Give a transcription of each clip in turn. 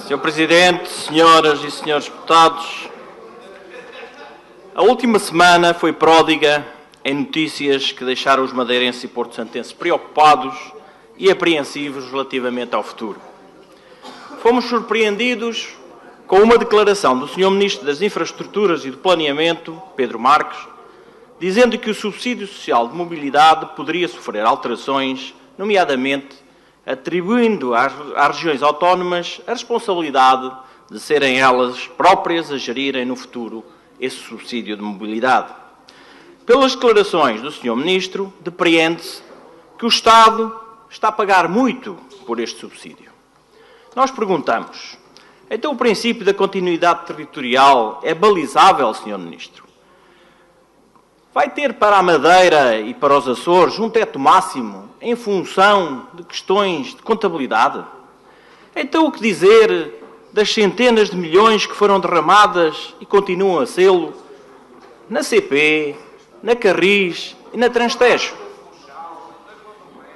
Sr. Presidente, senhoras e senhores deputados, a última semana foi pródiga em notícias que deixaram os madeirenses e porto-santenses preocupados e apreensivos relativamente ao futuro. Fomos surpreendidos com uma declaração do Sr. Ministro das Infraestruturas e do Planeamento, Pedro Marques, dizendo que o subsídio social de mobilidade poderia sofrer alterações, nomeadamente atribuindo às regiões autónomas a responsabilidade de serem elas próprias a gerirem no futuro esse subsídio de mobilidade. Pelas declarações do Sr. Ministro, depreende-se que o Estado está a pagar muito por este subsídio. Nós perguntamos, então o princípio da continuidade territorial é balizável, Sr. Ministro? Vai ter para a Madeira e para os Açores um teto máximo em função de questões de contabilidade? Então o que dizer das centenas de milhões que foram derramadas e continuam a sê-lo na CP, na Carris e na Transtejo?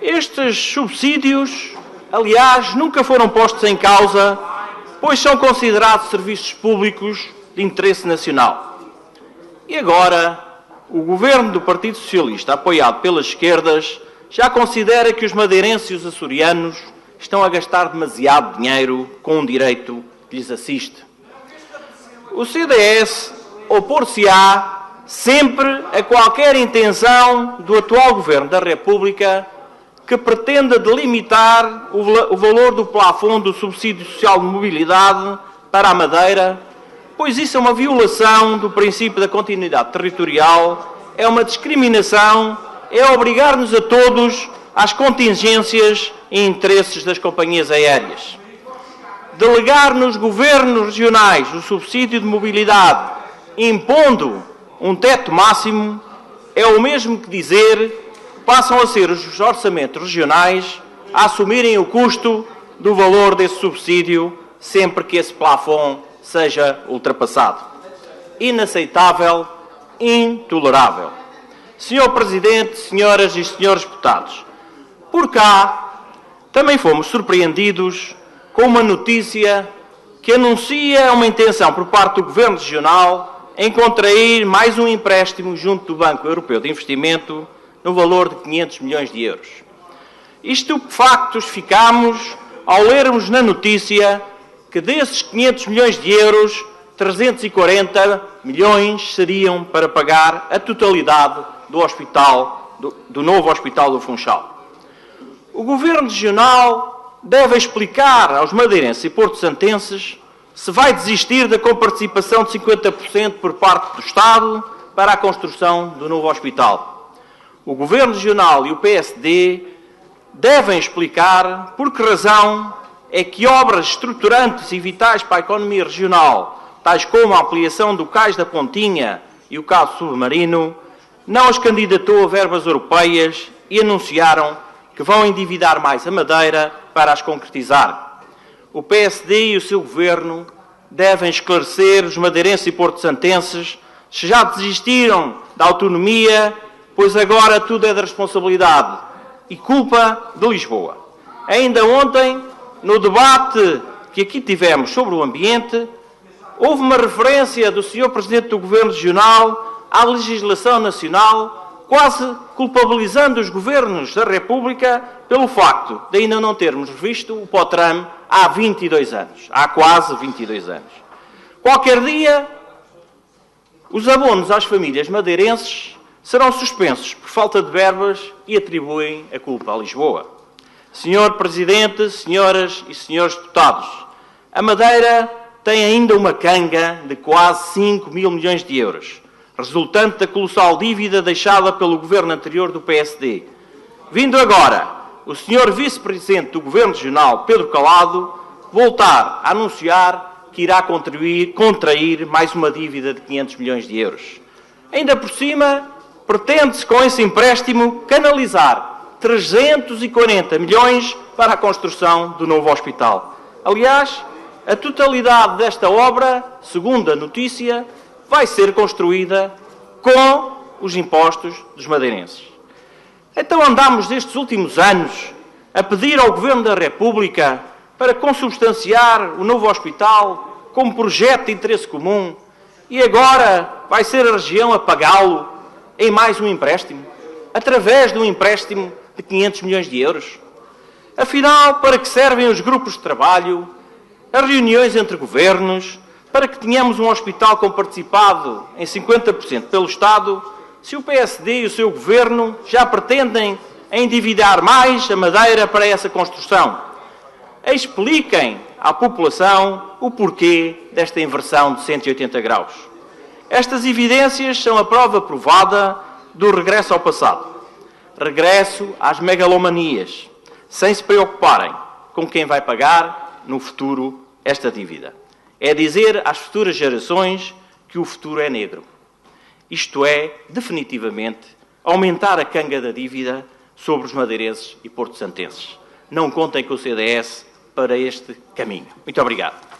Estes subsídios, aliás, nunca foram postos em causa, pois são considerados serviços públicos de interesse nacional. E agora, o Governo do Partido Socialista, apoiado pelas esquerdas, já considera que os madeirenses e os açorianos estão a gastar demasiado dinheiro com um direito que lhes assiste. O CDS opor-se-á sempre a qualquer intenção do atual Governo da República que pretenda delimitar o valor do plafond do subsídio social de mobilidade para a Madeira, pois isso é uma violação do princípio da continuidade territorial, é uma discriminação, é obrigar-nos a todos às contingências e interesses das companhias aéreas. Delegar nos governos regionais o subsídio de mobilidade, impondo um teto máximo, é o mesmo que dizer que passam a ser os orçamentos regionais a assumirem o custo do valor desse subsídio sempre que esse plafond seja ultrapassado. Inaceitável, intolerável. Sr. Presidente, senhoras e senhores deputados, por cá também fomos surpreendidos com uma notícia que anuncia uma intenção por parte do Governo Regional em contrair mais um empréstimo junto do Banco Europeu de Investimento no valor de 500 milhões de euros. Estupefactos ficámos ao lermos na notícia que desses 500 milhões de euros, 340 milhões seriam para pagar a totalidade do novo Hospital do Funchal. O Governo Regional deve explicar aos madeirenses e porto-santenses se vai desistir da comparticipação de 50% por parte do Estado para a construção do novo hospital. O Governo Regional e o PSD devem explicar por que razão é que obras estruturantes e vitais para a economia regional, tais como a ampliação do Cais da Pontinha e o Cabo Submarino, não as candidatou a verbas europeias e anunciaram que vão endividar mais a Madeira para as concretizar. O PSD e o seu Governo devem esclarecer os madeirenses e porto-santenses se já desistiram da autonomia, pois agora tudo é da responsabilidade e culpa de Lisboa. Ainda ontem, no debate que aqui tivemos sobre o ambiente, houve uma referência do Sr. Presidente do Governo Regional à legislação nacional, quase culpabilizando os governos da República pelo facto de ainda não termos visto o POTRAM há 22 anos. Há quase 22 anos. Qualquer dia, os abonos às famílias madeirenses serão suspensos por falta de verbas e atribuem a culpa a Lisboa. Sr. Presidente, senhoras e senhores deputados, a Madeira tem ainda uma canga de quase 5 mil milhões de euros, resultante da colossal dívida deixada pelo governo anterior do PSD. Vindo agora o Sr. Vice-Presidente do Governo Regional, Pedro Calado, voltar a anunciar que irá contrair mais uma dívida de 500 milhões de euros. Ainda por cima, pretende-se com esse empréstimo canalizar 340 milhões para a construção do novo hospital. Aliás, a totalidade desta obra, segundo a notícia, vai ser construída com os impostos dos madeirenses. Então andamos destes últimos anos a pedir ao Governo da República para consubstanciar o novo hospital como projeto de interesse comum e agora vai ser a região a pagá-lo em mais um empréstimo, através de um empréstimo de 500 milhões de euros? Afinal, para que servem os grupos de trabalho, as reuniões entre governos, para que tenhamos um hospital com participado em 50% pelo Estado, se o PSD e o seu governo já pretendem endividar mais a Madeira para essa construção? Expliquem à população o porquê desta inversão de 180 graus. Estas evidências são a prova provada do regresso ao passado. Regresso às megalomanias, sem se preocuparem com quem vai pagar no futuro esta dívida. É dizer às futuras gerações que o futuro é negro. Isto é, definitivamente, aumentar a canga da dívida sobre os madeirenses e porto-santenses. Não contem com o CDS para este caminho. Muito obrigado.